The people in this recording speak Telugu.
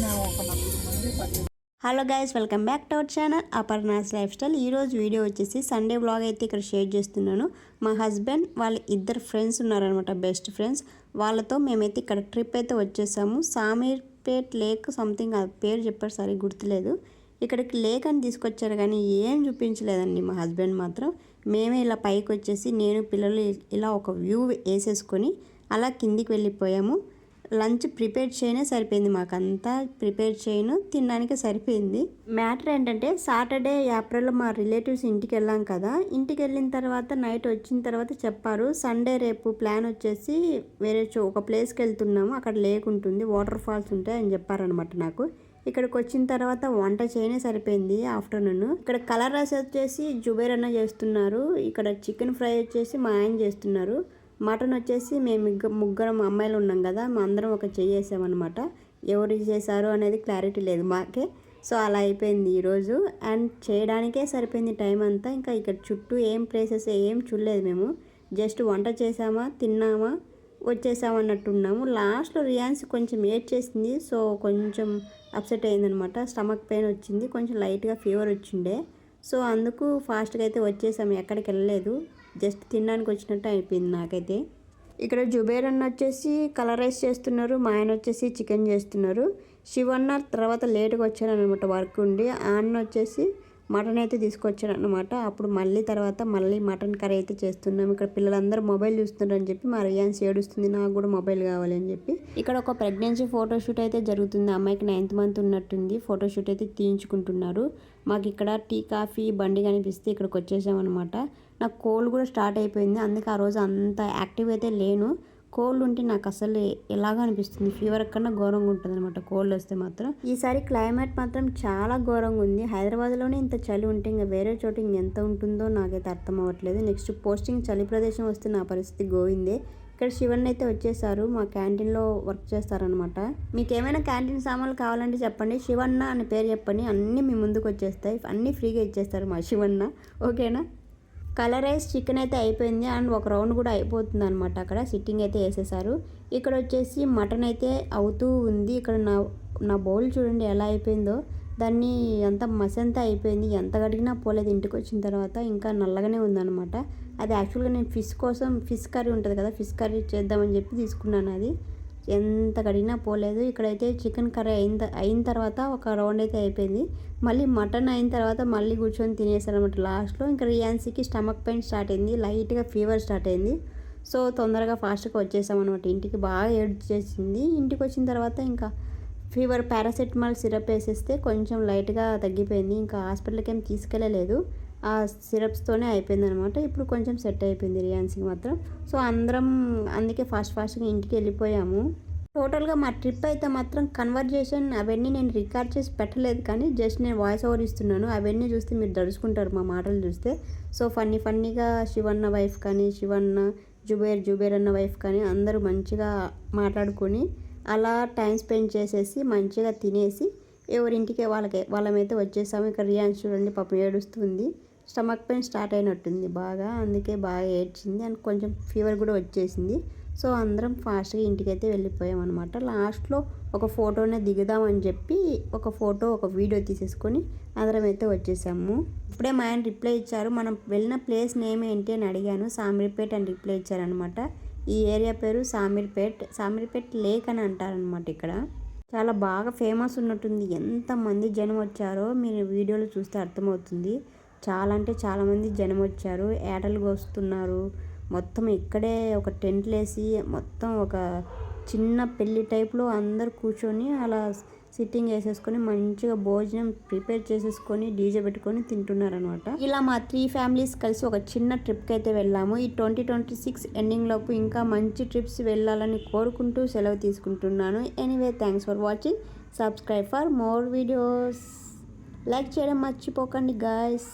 మేము ఒక 4 మంది 10. Hello guys, welcome back to our channel Aparna's life style. ఈరోజు వీడియో వచ్చేసి సండే వ్లాగ్ అయితే ఇక్కడ షేర్ చేస్తున్నాను. మా హస్బెండ్ వాళ్ళ ఇద్దరు ఫ్రెండ్స్ ఉన్నారనమాట, బెస్ట్ ఫ్రెండ్స్. వాళ్ళతో మేమైతే ఇక్కడ ట్రిప్ అయితే వచ్చేసాము. సామీర్పేట్ లేక్ సంథింగ్, ఆ పేరు చెప్పారు, సరే గుర్తులేదు. ఇక్కడికి లేక్ అని తీసుకొచ్చారు కానీ ఏం చూపించలేదండి మా హస్బెండ్ మాత్రం. మేమే ఇలా పైకి వచ్చేసి నేను పిల్లలు ఇలా ఒక వ్యూ వేసేసుకొని అలా కిందికి వెళ్ళిపోయాము. లంచ్ ప్రిపేర్ చేయనే సరిపోయింది, మాకంతా ప్రిపేర్ చేయను తినడానికి సరిపోయింది. మ్యాటర్ ఏంటంటే సాటర్డే ఏప్రిల్లో మా రిలేటివ్స్ ఇంటికి వెళ్ళాం కదా. ఇంటికి వెళ్ళిన తర్వాత నైట్ వచ్చిన తర్వాత చెప్పారు సండే రేపు ప్లాన్ వచ్చేసి వేరే ఒక ప్లేస్కి వెళ్తున్నాము, అక్కడ లేక్ ఉంటుంది, వాటర్ ఫాల్స్ ఉంటాయి అని చెప్పారనమాట నాకు. ఇక్కడికి వచ్చిన తర్వాత వంట చేయనే సరిపోయింది ఆఫ్టర్నూన్. ఇక్కడ కలర్ రైస్ వచ్చేసి జుబేర్ అన్న చేస్తున్నారు, ఇక్కడ చికెన్ ఫ్రై వచ్చేసి మా ఆయన చేస్తున్నారు. మటన్ వచ్చేసి మేము ముగ్గురం అమ్మాయిలు ఉన్నాం కదా, మా అందరం ఒక చేసామన్నమాట. ఎవరు చేశారు అనేది క్లారిటీ లేదు మాకే. సో అలా అయిపోయింది ఈరోజు. అండ్ చేయడానికే సరిపోయింది టైం అంతా. ఇంకా ఇక్కడ చుట్టూ ఏం ప్లేసెస్ ఏం చూడలేదు మేము. జస్ట్ వంట చేసామా, తిన్నామా, వచ్చేసామన్నట్టున్నాము. లాస్ట్లో రియాన్స్ కొంచెం ఏడ్ చేసింది, సో కొంచెం అప్సెట్ అయిందనమాట. స్టమక్ పెయిన్ వచ్చింది, కొంచెం లైట్గా ఫీవర్ వచ్చిండే. సో అందుకు ఫాస్ట్గా అయితే వచ్చేసాము, ఎక్కడికి వెళ్ళలేదు. జస్ట్ తినడానికి వచ్చినట్టు అయిపోయింది నాకైతే. ఇక్కడ జుబేర్ అన్న వచ్చేసి కలర్ రైస్ చేస్తున్నారు, మా ఆయన వచ్చేసి చికెన్ చేస్తున్నారు. శివన్న తర్వాత లేట్గా వచ్చాను అనమాట, వర్క్ ఉండి. ఆ అన్న వచ్చేసి మటన్ అయితే తీసుకొచ్చాడు అనమాట. అప్పుడు మళ్ళీ మటన్ కర్రీ అయితే చేస్తున్నాం. ఇక్కడ పిల్లలందరూ మొబైల్ చూస్తున్నారు అని చెప్పి మా రియాన్స్ ఏడుస్తుంది, నాకు కూడా మొబైల్ కావాలి అని చెప్పి. ఇక్కడ ఒక ప్రెగ్నెన్సీ ఫోటోషూట్ అయితే జరుగుతుంది. అమ్మాయికి 9th మంత్ ఉన్నట్టుంది. ఫోటోషూట్ అయితే తీయించుకుంటున్నారు. మాకు ఇక్కడ టీ కాఫీ బండి కనిపిస్తే ఇక్కడికి వచ్చేసామన్నమాట. నాకు కోల్డ్ కూడా స్టార్ట్ అయిపోయింది, అందుకే ఆ రోజు అంత యాక్టివ్ అయితే లేను. కోల్డ్ ఉంటే నాకు అసలు ఎలాగ అనిపిస్తుంది, ఫీవర్ కన్నా ఘోరంగా ఉంటుంది అనమాట కోల్డ్ వస్తే మాత్రం. ఈసారి క్లైమేట్ మాత్రం చాలా ఘోరంగా ఉంది. హైదరాబాద్లోనే ఇంత చలి ఉంటే ఇంకా వేరే చోట ఇంకెంత ఉంటుందో నాకైతే అర్థం అవ్వట్లేదు. నెక్స్ట్ పోస్టింగ్ చలి ప్రదేశం వస్తే నా పరిస్థితి గోయిందే. ఇక్కడ శివన్ అయితే వచ్చేసారు, మా క్యాంటీన్లో వర్క్ చేస్తారనమాట. మీకు ఏమైనా క్యాంటీన్ సామాన్లు కావాలంటే చెప్పండి, శివన్న అని పేరు చెప్పండి, అన్నీ మీ ముందుకు వచ్చేస్తాయి, అన్నీ ఫ్రీగా ఇచ్చేస్తారు మా శివన్న. ఓకేనా? కలర్ రైస్ చికెన్ అయితే అయిపోయింది అండ్ ఒక రౌండ్ కూడా అయిపోతుంది అనమాట. అక్కడ సిట్టింగ్ అయితే వేసేసారు. ఇక్కడ వచ్చేసి మటన్ అయితే అవుతూ ఉంది. ఇక్కడ నా బౌల్ చూడండి ఎలా అయిపోయిందో, దాన్ని అంత మసంతా అయిపోయింది, ఎంత కడిగినా పోలేదు. ఇంటికి వచ్చిన తర్వాత ఇంకా నల్లగానే ఉందన్నమాట. అది యాక్చువల్గా నేను ఫిష్ కర్రీ ఉంటుంది కదా, ఫిష్ కర్రీ చేద్దామని చెప్పి తీసుకున్నాను. అది ఎంత కడిగినా పోలేదు. ఇక్కడైతే చికెన్ కర్రీ అయిన తర్వాత ఒక రౌండ్ అయితే అయిపోయింది. మళ్ళీ మటన్ అయిన తర్వాత మళ్ళీ కూర్చొని తినేసారనమాట లాస్ట్లో. ఇంకా రియాన్సీకి స్టమక్ పెయిన్ స్టార్ట్ అయింది, లైట్గా ఫీవర్ స్టార్ట్ అయింది. సో తొందరగా ఫాస్ట్గా వచ్చేసామన్నమాట ఇంటికి. బాగా ఏడ్చేసింది. ఇంటికి వచ్చిన తర్వాత ఇంకా ఫీవర్ పారాసెటమాల్ సిరప్ వేసేస్తే కొంచెం లైట్గా తగ్గిపోయింది. ఇంకా హాస్పిటల్కి ఏం తీసుకెళ్ళలేదు, ఆ సిరప్స్తోనే అయిపోయింది అనమాట. ఇప్పుడు కొంచెం సెట్ అయిపోయింది రియాన్సీకి మాత్రం. సో అందరం అందుకే ఫాస్ట్గా ఇంటికి వెళ్ళిపోయాము. టోటల్గా మా ట్రిప్ అయితే మాత్రం కన్వర్జేషన్ అవన్నీ నేను రికార్డ్ చేసి పెట్టలేదు, కానీ జస్ట్ నేను వాయిస్ ఓవర్ ఇస్తున్నాను. అవన్నీ చూస్తే మీరు దడుచుకుంటారు మా మాటలు చూస్తే. సో ఫన్నీగా శివన్న వైఫ్ కానీ, జుబేర్ అన్న వైఫ్ కానీ అందరూ మంచిగా మాట్లాడుకొని అలా టైం స్పెండ్ చేసేసి మంచిగా తినేసి ఎవరింటికి వాళ్ళమైతే వచ్చేసాము. ఇక్కడ రియాన్స్ చూడండి పాపం ఏడుస్తుంది, స్టమక్ పెయిన్ స్టార్ట్ అయినట్టుంది బాగా, అందుకే బాగా ఏడ్చింది అండ్ కొంచెం ఫీవర్ కూడా వచ్చేసింది. సో అందరం ఫాస్ట్గా ఇంటికైతే వెళ్ళిపోయాం అనమాట. లాస్ట్లో ఒక ఫోటోనే దిగుదామని చెప్పి ఒక వీడియో తీసేసుకొని అందరం అయితే వచ్చేసాము. ఇప్పుడే మా ఆయన రిప్లై ఇచ్చారు, మనం వెళ్ళిన ప్లేస్ నేమ్ ఏంటి అని అడిగాను. సామీర్పేట్ అని రిప్లై ఇచ్చారనమాట. ఈ ఏరియా పేరు సామీర్పేట్ లేక్ అని అంటారనమాట. ఇక్కడ చాలా బాగా ఫేమస్ ఉన్నట్టుంది. ఎంతమంది జనం వచ్చారో మీరు వీడియోలో చూస్తే అర్థమవుతుంది. చాలా అంటే చాలామంది జనం వచ్చారు, ఏటలు కోస్తున్నారు. మొత్తం ఇక్కడే ఒక టెంట్లు వేసి మొత్తం ఒక చిన్న పెళ్లి టైప్లో అందరు కూర్చొని అలా సిట్టింగ్ వేసేసుకొని మంచిగా భోజనం ప్రిపేర్ చేసేసుకొని డీజే పెట్టుకొని తింటున్నారనమాట. ఇలా మా 3 ఫ్యామిలీస్ కలిసి ఒక చిన్న ట్రిప్కి అయితే వెళ్ళాము. ఈ 2026 ఎండింగ్ లోపు ఇంకా మంచి ట్రిప్స్ వెళ్ళాలని కోరుకుంటూ సెలవు తీసుకుంటున్నాను. Anyway, thanks for watching. Subscribe for more videos. Like చేయడం మర్చిపోకండి గాయస్.